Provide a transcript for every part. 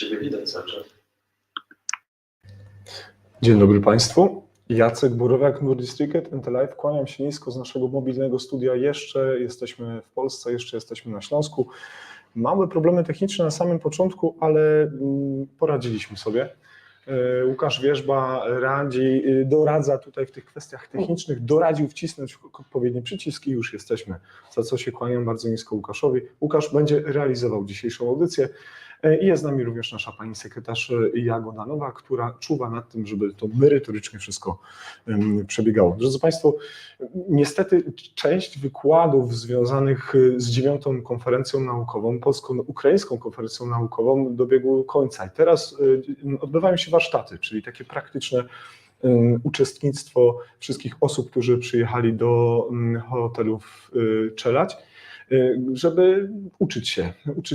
Ciebie widać cały czas. Dzień dobry Państwu. Jacek Borowiak, Nordic Ticket and Live. Kłaniam się nisko z naszego mobilnego studia. Jeszcze jesteśmy w Polsce, jeszcze jesteśmy na Śląsku. Małe problemy techniczne na samym początku, ale poradziliśmy sobie. Łukasz Wierzba doradza tutaj w tych kwestiach technicznych, doradził wcisnąć odpowiednie przyciski i już jesteśmy, za co się kłaniam bardzo nisko Łukaszowi. Łukasz będzie realizował dzisiejszą audycję i jest z nami również nasza pani sekretarz Jagoda Nowa, która czuwa nad tym, żeby to merytorycznie wszystko przebiegało. Drodzy Państwo, niestety część wykładów związanych z 9. konferencją naukową, polsko-ukraińską konferencją naukową dobiegły końca i teraz odbywają się warsztaty, czyli takie praktyczne uczestnictwo wszystkich osób, którzy przyjechali do hotelu w Czeladź, żeby uczyć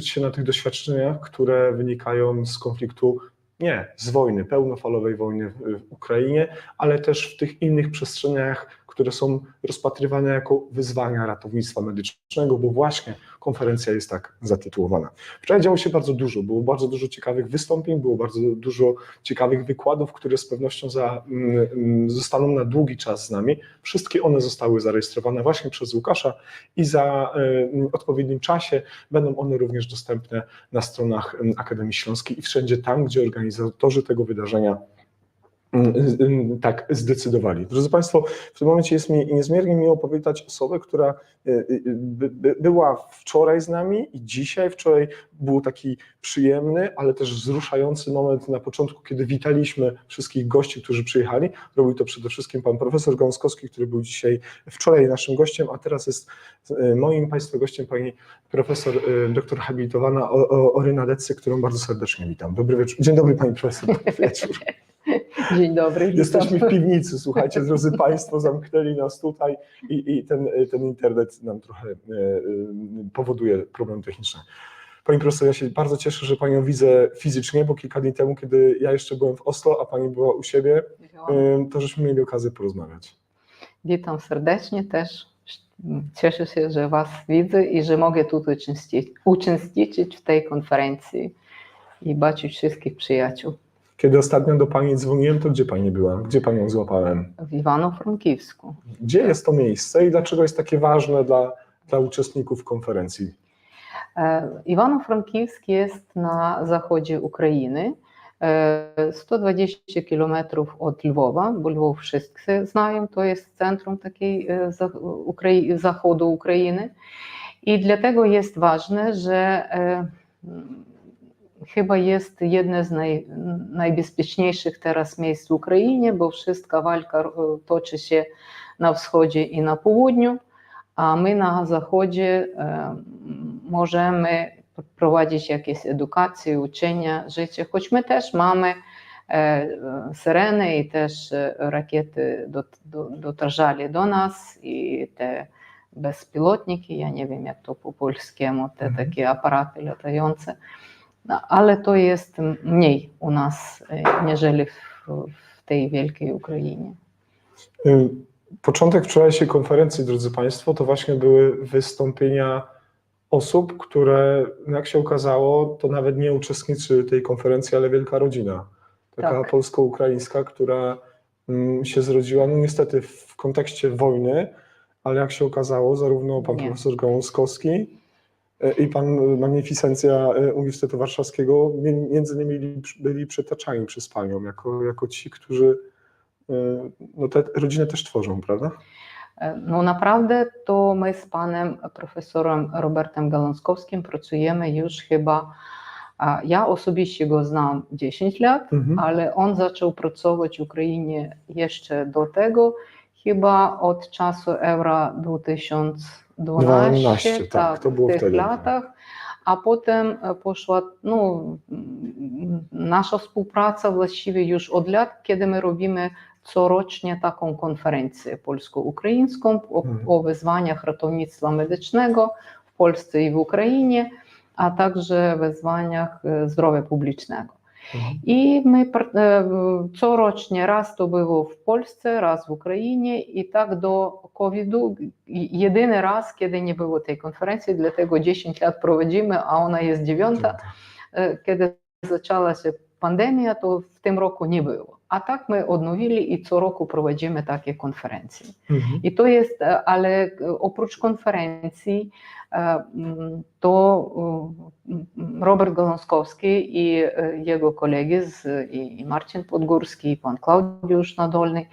się na tych doświadczeniach, które wynikają z konfliktu, nie z wojny, pełnofalowej wojny w Ukrainie, ale też w tych innych przestrzeniach, które są rozpatrywane jako wyzwania ratownictwa medycznego, bo właśnie konferencja jest tak zatytułowana. Wczoraj działo się bardzo dużo, było bardzo dużo ciekawych wystąpień, było bardzo dużo ciekawych wykładów, które z pewnością zostaną na długi czas z nami. Wszystkie one zostały zarejestrowane właśnie przez Łukasza i za odpowiednim czasie będą one również dostępne na stronach Akademii Śląskiej i wszędzie tam, gdzie organizatorzy tego wydarzenia tak zdecydowali. Drodzy Państwo, w tym momencie jest mi niezmiernie miło powitać osobę, która była wczoraj z nami i dzisiaj. Wczoraj był taki przyjemny, ale też wzruszający moment na początku, kiedy witaliśmy wszystkich gości, którzy przyjechali. Robił to przede wszystkim pan profesor Gąskowski, który był wczoraj naszym gościem, a teraz jest moim Państwa gościem pani profesor doktor habilitowana Oryna Decy, którą bardzo serdecznie witam. Dobry wieczór. Dzień dobry pani profesor. Dobry wieczór. Dzień dobry. Jesteśmy w piwnicy, słuchajcie, drodzy Państwo, zamknęli nas tutaj i ten internet nam trochę powoduje problem techniczny. Pani profesor, ja się bardzo cieszę, że Panią widzę fizycznie, bo kilka dni temu, kiedy ja jeszcze byłem w Oslo, a Pani była u siebie, to żeśmy mieli okazję porozmawiać. Witam serdecznie też. Cieszę się, że Was widzę i że mogę tutaj uczestniczyć w tej konferencji i baczyć wszystkich przyjaciół. Kiedy ostatnio do Pani dzwoniłem, to gdzie Pani była? Gdzie Panią złapałem? W Iwano-Frankivsku. Gdzie jest to miejsce i dlaczego jest takie ważne dla uczestników konferencji? Iwano-Frankivsk jest na zachodzie Ukrainy, 120 kilometrów od Lwowa, bo Lwów wszyscy znają, to jest centrum takiej zachodu Ukrainy i dlatego jest ważne, że chyba jest jedne z najbezpieczniejszych teraz miejsc w Ukrainie, bo wszystka walka toczy się na wschodzie i na południu, a my na zachodzie możemy prowadzić jakieś edukacje, uczenia, życie, choć my też mamy syreny i też rakiety dotarżali do nas i te bezpilotniki, ja nie wiem jak to po polskiemu, te takie aparaty latające. Ale to jest mniej u nas, niżeli w tej wielkiej Ukrainie. Początek wczorajszej konferencji, drodzy Państwo, to właśnie były wystąpienia osób, które, jak się okazało, to nawet nie uczestniczy tej konferencji, ale wielka rodzina. Taka polsko-ukraińska, która się zrodziła, no niestety w kontekście wojny, ale jak się okazało, zarówno pan profesor Gąskowski i pan Magnificencja Uniwersytetu Warszawskiego między innymi byli przytaczani przez panią jako ci, którzy no, tę rodzinę też tworzą, prawda? No naprawdę to my z panem profesorem Robertem Galąskowskim pracujemy już chyba, ja osobiście go znam 10 lat, ale on zaczął pracować w Ukrainie jeszcze do tego, chyba od czasu Euro 2012, tak, to było w tych wtedy. latach, a potem poszła nasza współpraca właściwie już od lat, kiedy my robimy corocznie taką konferencję polsko-ukraińską o wyzwaniach ratownictwa medycznego w Polsce i w Ukrainie, a także wyzwaniach zdrowia publicznego. I my corocznie raz to było w Polsce, raz w Ukrainie i tak do COVID-u jedyny raz, kiedy nie było tej konferencji, dlatego 10 lat prowadzimy, a ona jest 9, kiedy zaczęła się pandemia, to w tym roku nie było. A tak my odnowili i co roku prowadzimy takie konferencje. I to jest, ale oprócz konferencji, to Robert Goląskowski i jego kolegi, i Marcin Podgórski, i pan Klaudiusz Nadolny,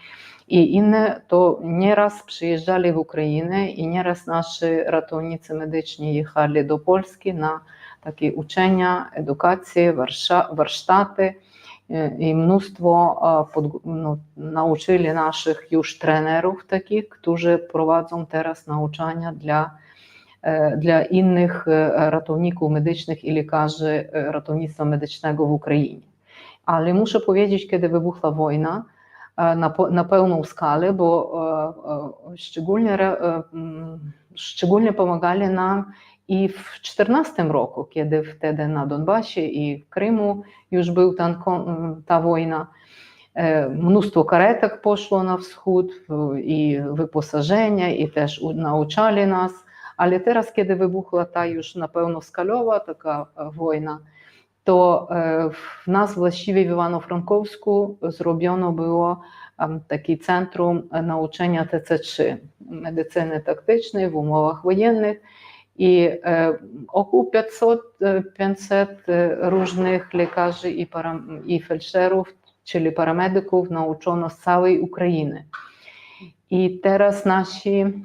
i inne, to nieraz przyjeżdżali w Ukrainę i nieraz nasi ratownicy medyczni jechali do Polski na takie uczenia, edukacje, warsztaty i mnóstwo nauczyli naszych już trenerów takich, którzy prowadzą teraz nauczania dla innych ratowników medycznych i lekarzy ratownictwa medycznego w Ukrainie. Ale muszę powiedzieć, kiedy wybuchła wojna, na pełną skalę, bo szczególnie pomagali nam i w 2014 roku, kiedy wtedy na Donbasie i w Krymu już był ta wojna. Mnóstwo karetek poszło na wschód i wyposażenia, i też nauczali nas. Ale teraz, kiedy wybuchła ta już na pełnoskalowa taka wojna, to w nas właściwie w Ivano-Frankowsku zrobiono było takie centrum nauczania TC3, medycyny taktycznej w umowach wojennych, i około 500 różnych lekarzy i felczerów, czyli paramedyków nauczono z całej Ukrainy. I teraz nasi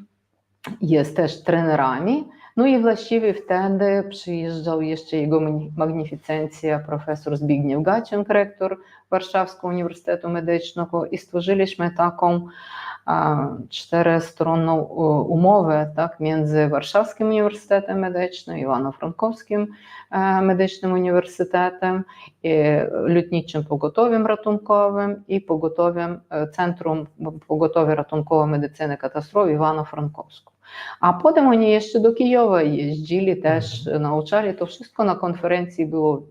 jest też trenerami. No i właściwie wtedy przyjeżdżał jeszcze jego magnificencja profesor Zbigniew Gaciąg, rektor Warszawskiego Uniwersytetu Medycznego, i stworzyliśmy taką 4-stronną umowę, tak, między Warszawskim Uniwersytetem Medycznym, Ivano-Frankowskim Medycznym Uniwersytetem, Lotniczym Pogotowiem Ratunkowym i Centrum Pogotowia Ratunkowe Medycyny Katastrof w Ivano-Frankowsku. A potem oni jeszcze do Kijowa jeździli, też nauczali. To wszystko na konferencji było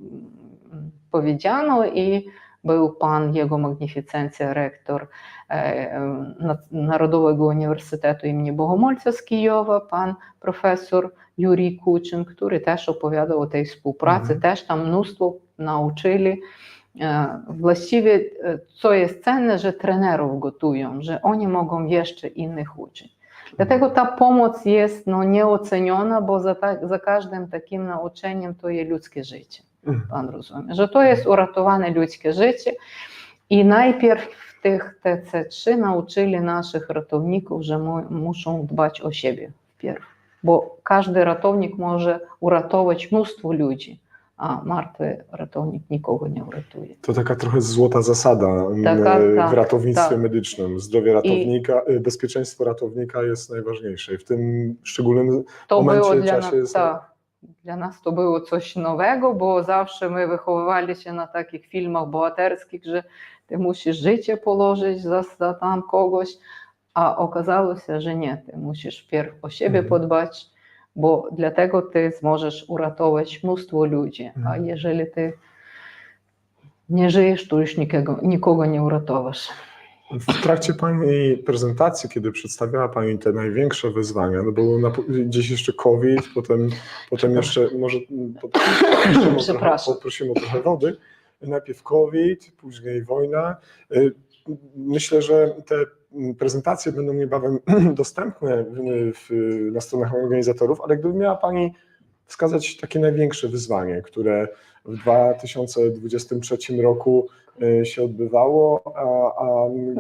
powiedziano i był pan jego magnificencja, rektor Narodowego Uniwersytetu im. Bogomolca z Kijowa, pan profesor Jurij Kuczyn, który też opowiadał o tej współpracy, też tam mnóstwo nauczyli. Właściwie co jest cenne, że trenerów gotują, że oni mogą jeszcze innych uczyć. Dlatego ta pomoc jest nieoceniona, bo za każdym takim nauczeniem to jest ludzkie życie. Pan rozumie, że to jest uratowane ludzkie życie. I najpierw w tych TC3 nauczyli naszych ratowników, że muszą dbać o siebie wpierw, bo każdy ratownik może uratować mnóstwo ludzi, a martwy ratownik nikogo nie uratuje. To taka trochę złota zasada w ratownictwie medycznym. Zdrowie ratownika, bezpieczeństwo ratownika jest najważniejsze i w tym szczególnym momencie, czasie jest... Dla nas to było coś nowego, bo zawsze my wychowywali się na takich filmach bohaterskich, że ty musisz życie położyć za tam kogoś, a okazało się, że nie, ty musisz wpierw o siebie podbać, bo dlatego ty możesz uratować mnóstwo ludzi, a jeżeli ty nie żyjesz, to już nikogo nie uratowasz. W trakcie Pani prezentacji, kiedy przedstawiała Pani te największe wyzwania, no bo gdzieś jeszcze COVID, potem jeszcze może poprosimy o trochę wody. Najpierw COVID, później wojna. Myślę, że te prezentacje będą niebawem dostępne na stronach organizatorów, ale gdyby miała Pani wskazać takie największe wyzwanie, które w 2023 roku się odbywało,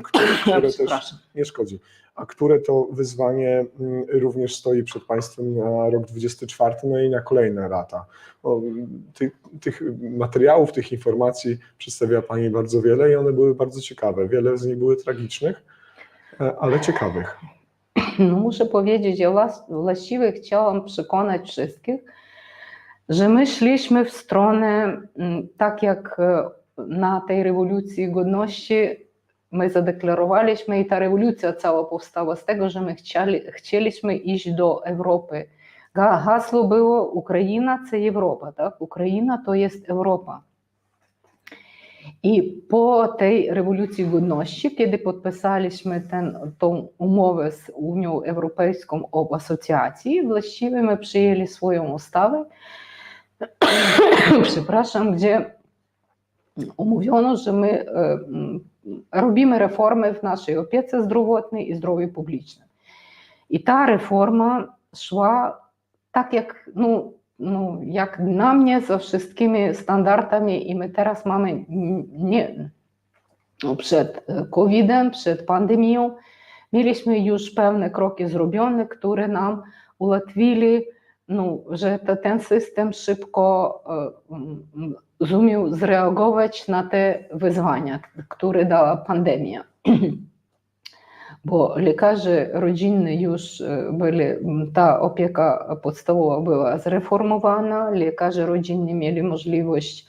które też nie szkodzi, a które to wyzwanie również stoi przed Państwem na rok 2024, no i na kolejne lata. Tych materiałów, tych informacji przedstawiła Pani bardzo wiele i one były bardzo ciekawe. Wiele z nich były tragicznych, ale ciekawych. No muszę powiedzieć, ja właściwie chciałam przekonać wszystkich, że my szliśmy w stronę, tak jak na tej rewolucji godności my zadeklarowaliśmy i ta rewolucja cała powstała z tego, że my chcieliśmy iść do Europy. Hasło było Ukraina to Europa, tak? Ukraina to jest Europa. I po tej rewolucji godności, kiedy podpisaliśmy tą umowę z Unią Europejską o asocjacji, właściwie my przyjęli swoją ustawę, przepraszam, gdzie umówiono, że my robimy reformy w naszej opiece zdrowotnej i zdrowiu publicznym. I ta reforma szła tak jak, jak na mnie, ze wszystkimi standardami i my teraz mamy przed COVID-em, przed pandemią, mieliśmy już pewne kroki zrobione, które nam ułatwili, że ten system szybko umiał zareagować na te wyzwania, które dała pandemia. Bo lekarze rodzinni już byli, ta opieka podstawowa była zreformowana, lekarze rodzinni mieli możliwość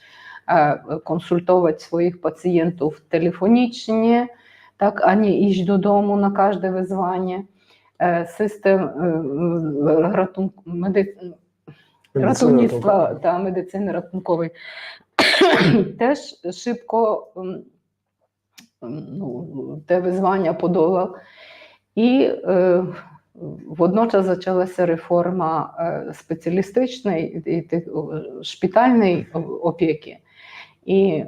konsultować swoich pacjentów telefonicznie, tak, a nie iść do domu na każde wyzwanie. System ratownictwa ta medycyny ratunkowej też szybko te wyzwania podolał i водночас zaczęła reforma specjalistycznej i szpitalnej opieki. I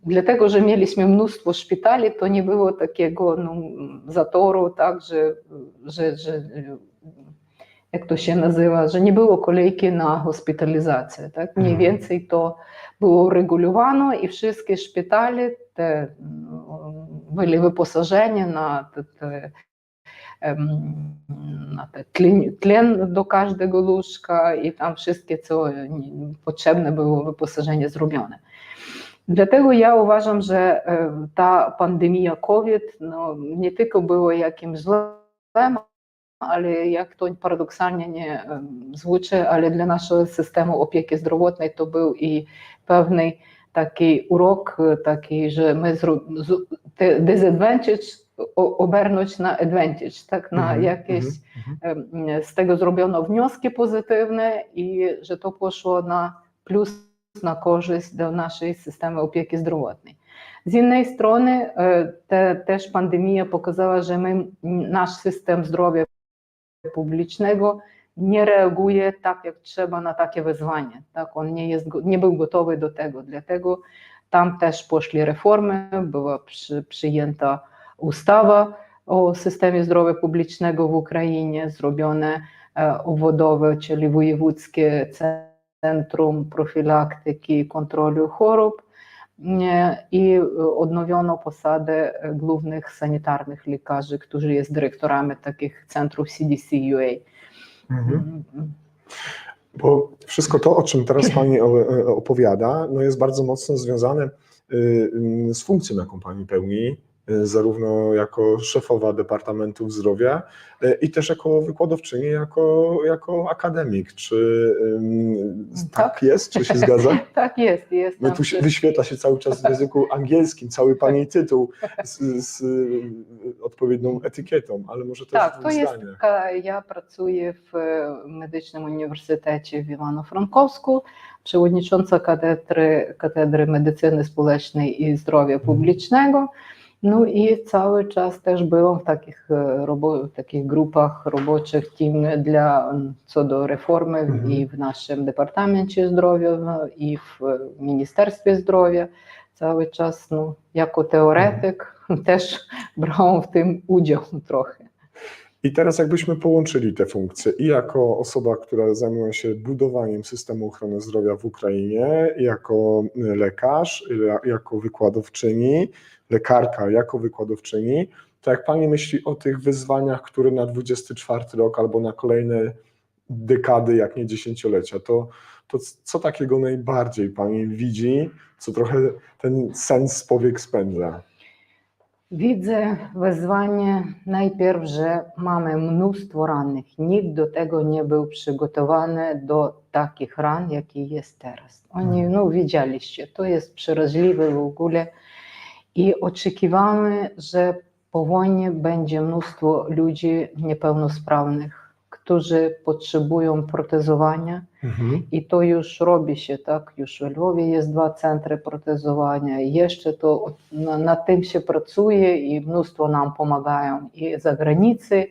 dlatego, że mieliśmy mnóstwo szpitali, to nie było takiego zatoru, tak, że jak to się nazywa, że nie było kolejki na hospitalizację. Tak? Mniej więcej to było uregulowane i wszystkie szpitale te byli wyposażeni na tlen do każdego łóżka i tam wszystkie, co potrzebne było, wyposażenie zrobione. Dlatego ja uważam, że ta pandemia COVID nie tylko była jakimś złem, ale jak to paradoksalnie nie zvuczy, ale dla naszego systemu opieki zdrowotnej to był i pewny taki urok, taki, że my te disadvantage obrnąć na advantage, tak, na jakieś z tego zrobiono wnioski pozytywne i że to poszło na plus, na korzyść do naszej systemu opieki zdrowotnej. Z innej strony też pandemia pokazała, że nasz system zdrowia publicznego nie reaguje tak, jak trzeba na takie wyzwania. Tak? On nie był gotowy do tego, dlatego tam też poszli reformy, była przyjęta ustawa o systemie zdrowia publicznego w Ukrainie, zrobione obwodowe, czyli wojewódzkie Centrum Profilaktyki i Kontroli Chorób i odnowiono posadę głównych sanitarnych lekarzy, którzy jest dyrektorami takich centrów CDC-UA. Bo wszystko to, o czym teraz Pani opowiada, jest bardzo mocno związane z funkcją, jaką Pani pełni, zarówno jako szefowa Departamentu Zdrowia i też jako wykładowczyni, jako akademik. Czy tak jest? Czy się zgadza? Tak jest. No tu wyświetla się cały czas w języku angielskim cały Pani tytuł z odpowiednią etykietą, ale może też w dwóch zdaniach. Ja pracuję w Medycznym Uniwersytecie w Ivano-Frankowsku, przewodnicząca Katedry Medycyny Społecznej i Zdrowia Publicznego. No i cały czas też byłam w takich grupach roboczych, co do reformy i w naszym Departamencie Zdrowia i w Ministerstwie Zdrowia. Cały czas jako teoretyk też brałam w tym udział trochę. I teraz jakbyśmy połączyli te funkcje i jako osoba, która zajmuje się budowaniem systemu ochrony zdrowia w Ukrainie, jako lekarz, jako wykładowczyni, lekarka jako wykładowczyni, to jak Pani myśli o tych wyzwaniach, które na 24 rok albo na kolejne dekady, jak nie dziesięciolecia, to co takiego najbardziej Pani widzi, co trochę ten sens z powiek spędza? Widzę wyzwanie najpierw, że mamy mnóstwo rannych. Nikt do tego nie był przygotowany do takich ran, jakie jest teraz. Oni, widzieliście, to jest przeraźliwe w ogóle i oczekiwamy, że po wojnie będzie mnóstwo ludzi niepełnosprawnych, którzy potrzebują protezowania i to już robi się, tak? Już w Lwowie jest 2 centry protezowania, jeszcze to nad tym się pracuje i mnóstwo nam pomagają i zagranicy,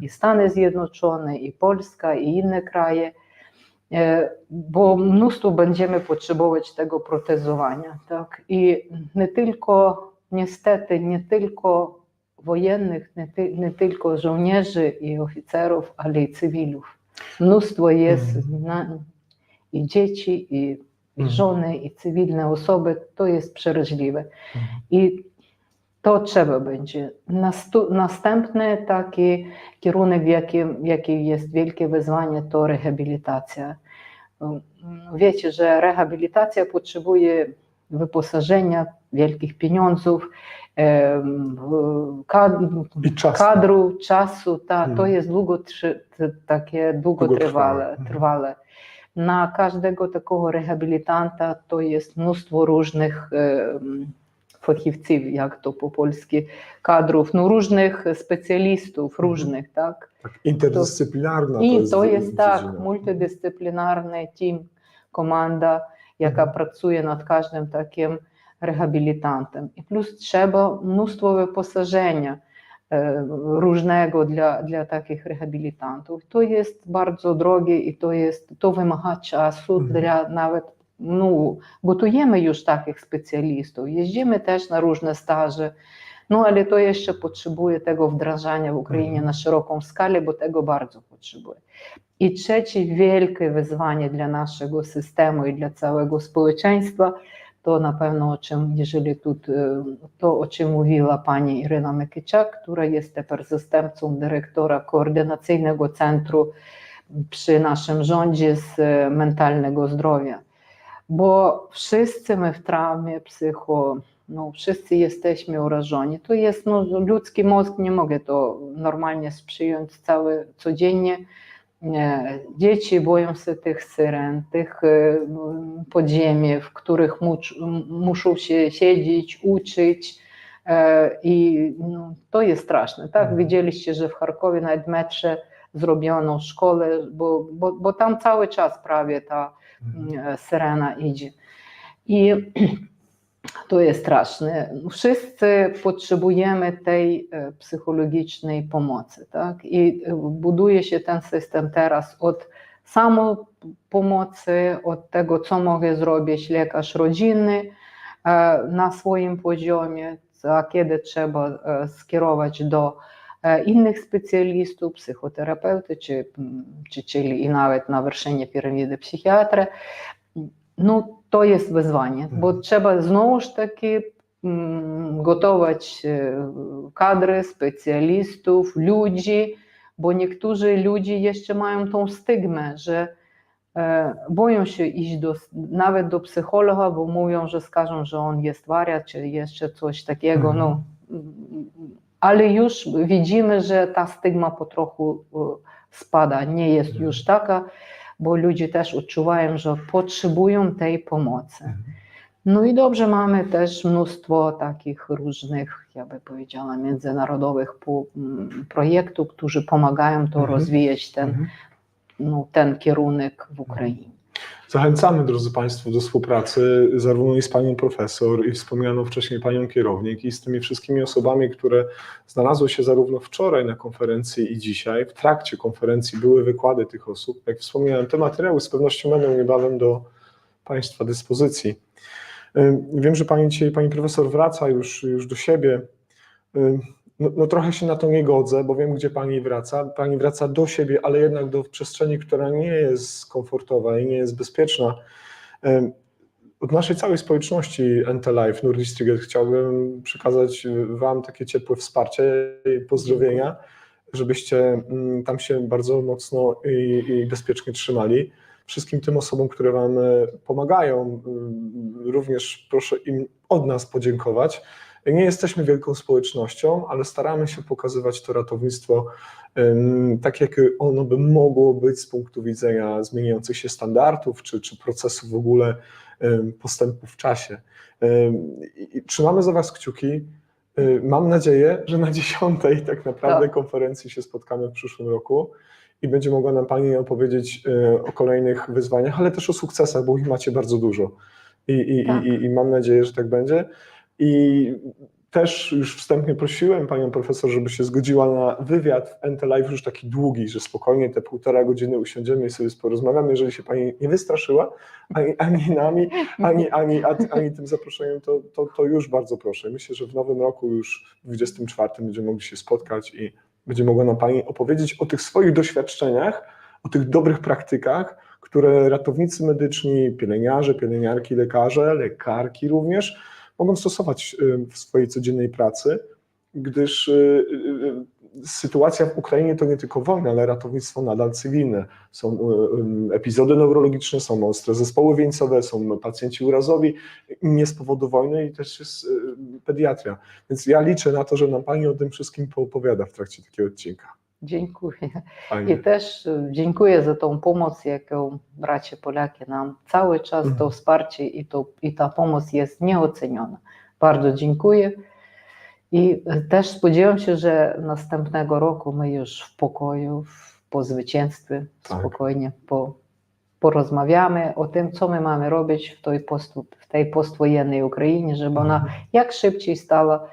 i Stany Zjednoczone, i Polska, i inne kraje. bo mnóstwo będziemy potrzebować tego protezowania. Tak? I nie tylko, niestety, nie tylko wojennych, nie tylko żołnierzy i oficerów, ale i cywilów. Mnóstwo jest i dzieci, i żony, i cywilne osoby. To jest przeraźliwe. I to trzeba będzie. Następny taki kierunek, jaki jest wielkie wyzwanie, to rehabilitacja. Wiecie, że rehabilitacja potrzebuje wyposażenia, wielkich pieniądzów, kadru, czasu. To jest długotrwałe. Na każdego takiego rehabilitanta to jest mnóstwo różnych fachowców, jak to po polsku, kadrów, różnych specjalistów, różnych, tak? Interdyscyplinarna to jest dziedzina. Multidyscyplinarny team, komanda, jaka pracuje nad każdym takim rehabilitantem. I plus trzeba mnóstwo wyposażenia różnego dla takich rehabilitantów. To jest bardzo drogie i to wymaga czasu dla nawet, gotujemy już takich specjalistów, jeździmy też na różne staże, ale to jeszcze potrzebuje tego wdrażania w Ukrainie na szeroką skalę, bo tego bardzo potrzebuje. I trzecie wielkie wyzwanie dla naszego systemu i dla całego społeczeństwa, to na pewno o czym mówiła pani Iryna Mykyczak, która jest teraz zastępcą dyrektora Koordynacyjnego Centrum przy naszym rządzie z mentalnego zdrowia. Bo wszyscy my w traumie wszyscy jesteśmy urażeni. To jest, ludzki mózg nie może to normalnie przyjąć codziennie. Dzieci boją się tych syren, tych podziemi, w których muszą się siedzieć, uczyć i to jest straszne. Tak? Widzieliście, że w Charkowie nawet w metrze zrobiono szkołę, bo tam cały czas prawie ta syrena idzie. I to jest straszne. Wszyscy potrzebujemy tej psychologicznej pomocy. Tak? I buduje się ten system teraz od samopomocy, od tego, co może zrobić lekarz rodzinny na swoim poziomie, a kiedy trzeba skierować do innych specjalistów, psychoterapeuty, czyli nawet na вершині piramidy psychiatry. To jest wyzwanie, bo trzeba znowuż taки gotować kadry, specjalistów, ludzi, bo niektórzy ludzie jeszcze mają tą stygmę, że boją się iść nawet do psychologa, bo mówią, że skażą, że on jest wariat, czy jeszcze coś takiego. Ale już widzimy, że ta stygma po trochu spada, nie jest już taka, bo ludzie też odczuwają, że potrzebują tej pomocy. I dobrze, mamy też mnóstwo takich różnych, ja bym powiedziała, międzynarodowych projektów, którzy pomagają to rozwijać ten kierunek w Ukrainie. Zachęcamy, drodzy Państwo, do współpracy zarówno i z panią profesor, i wspomnianą wcześniej panią kierownik, i z tymi wszystkimi osobami, które znalazły się zarówno wczoraj na konferencji i dzisiaj. W trakcie konferencji były wykłady tych osób. Jak wspomniałem, te materiały z pewnością będą niebawem do Państwa dyspozycji. Wiem, że pani profesor wraca już do siebie. Trochę się na to nie godzę, bo wiem, gdzie pani wraca. Pani wraca do siebie, ale jednak do przestrzeni, która nie jest komfortowa i nie jest bezpieczna. Od naszej całej społeczności NT Live, Nordistriget, chciałbym przekazać wam takie ciepłe wsparcie i pozdrowienia, żebyście tam się bardzo mocno i bezpiecznie trzymali. Wszystkim tym osobom, które wam pomagają, również proszę im od nas podziękować. Nie jesteśmy wielką społecznością, ale staramy się pokazywać to ratownictwo tak, jak ono by mogło być z punktu widzenia zmieniających się standardów, czy procesu w ogóle postępu w czasie. Trzymamy za was kciuki. Mam nadzieję, że na 10. tak naprawdę konferencji się spotkamy w przyszłym roku i będzie mogła nam pani opowiedzieć o kolejnych wyzwaniach, ale też o sukcesach, bo ich macie bardzo dużo. I mam nadzieję, że tak będzie. I Też już wstępnie prosiłem panią profesor, żeby się zgodziła na wywiad w NT Live już taki długi, że spokojnie te 1,5 godziny usiądziemy i sobie porozmawiamy. Jeżeli się pani nie wystraszyła, ani nami, ani tym zaproszeniem, to już bardzo proszę. Myślę, że w nowym roku już w 24 będziemy mogli się spotkać i będzie mogła nam pani opowiedzieć o tych swoich doświadczeniach, o tych dobrych praktykach, które ratownicy medyczni, pielęgniarze, pielęgniarki, lekarze, lekarki również mogą stosować w swojej codziennej pracy, gdyż sytuacja w Ukrainie to nie tylko wojna, ale ratownictwo nadal cywilne. Są epizody neurologiczne, są ostre zespoły wieńcowe, są pacjenci urazowi, nie z powodu wojny i też jest pediatria. Więc ja liczę na to, że nam pani o tym wszystkim poopowiada w trakcie takiego odcinka. Dziękuję. Fajnie. I też dziękuję za tą pomoc, jaką bracia Polaki nam cały czas, to wsparcie i ta pomoc jest nieoceniona. Bardzo dziękuję. I też spodziewam się, że następnego roku my już w pokoju, po zwycięstwie, spokojnie porozmawiamy o tym, co my mamy robić w tej postwojennej Ukrainie, żeby ona jak szybciej stała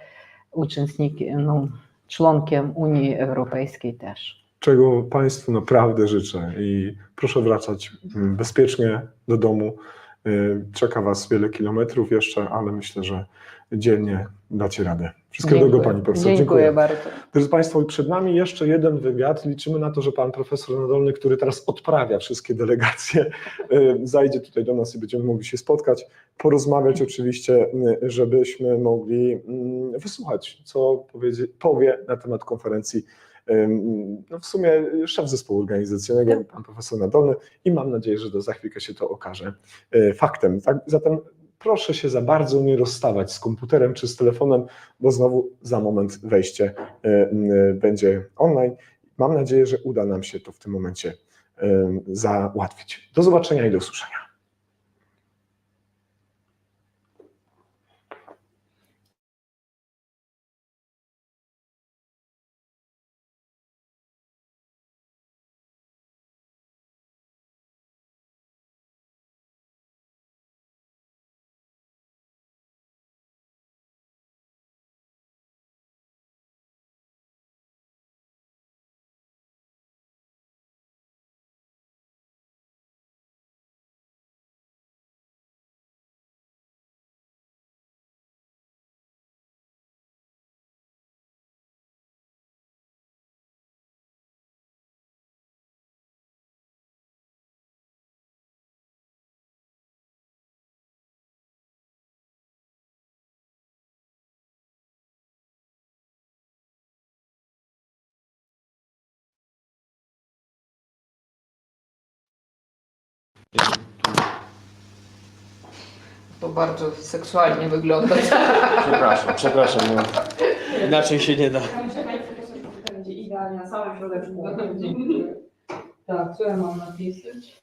członkiem Unii Europejskiej też. Czego państwu naprawdę życzę i proszę wracać bezpiecznie do domu. Czeka was wiele kilometrów jeszcze, ale myślę, że dzielnie dacie radę. Wszystkiego dobrego, pani profesor. Dziękuję bardzo. Drodzy państwo, przed nami jeszcze jeden wywiad. Liczymy na to, że pan profesor Nadolny, który teraz odprawia wszystkie delegacje, zajdzie tutaj do nas i będziemy mogli się spotkać, porozmawiać oczywiście, żebyśmy mogli wysłuchać, co powie na temat konferencji no w sumie szef zespołu organizacyjnego, pan profesor Nadolny, i mam nadzieję, że za chwilkę się to okaże faktem. Tak, zatem proszę się za bardzo nie rozstawać z komputerem czy z telefonem, bo znowu za moment wejście będzie online. Mam nadzieję, że uda nam się to w tym momencie załatwić. Do zobaczenia i do usłyszenia. To bardzo seksualnie wygląda. Przepraszam, no. Inaczej się nie da. Będzie idealnie na samym środeczku. Tak, co ja mam napisać?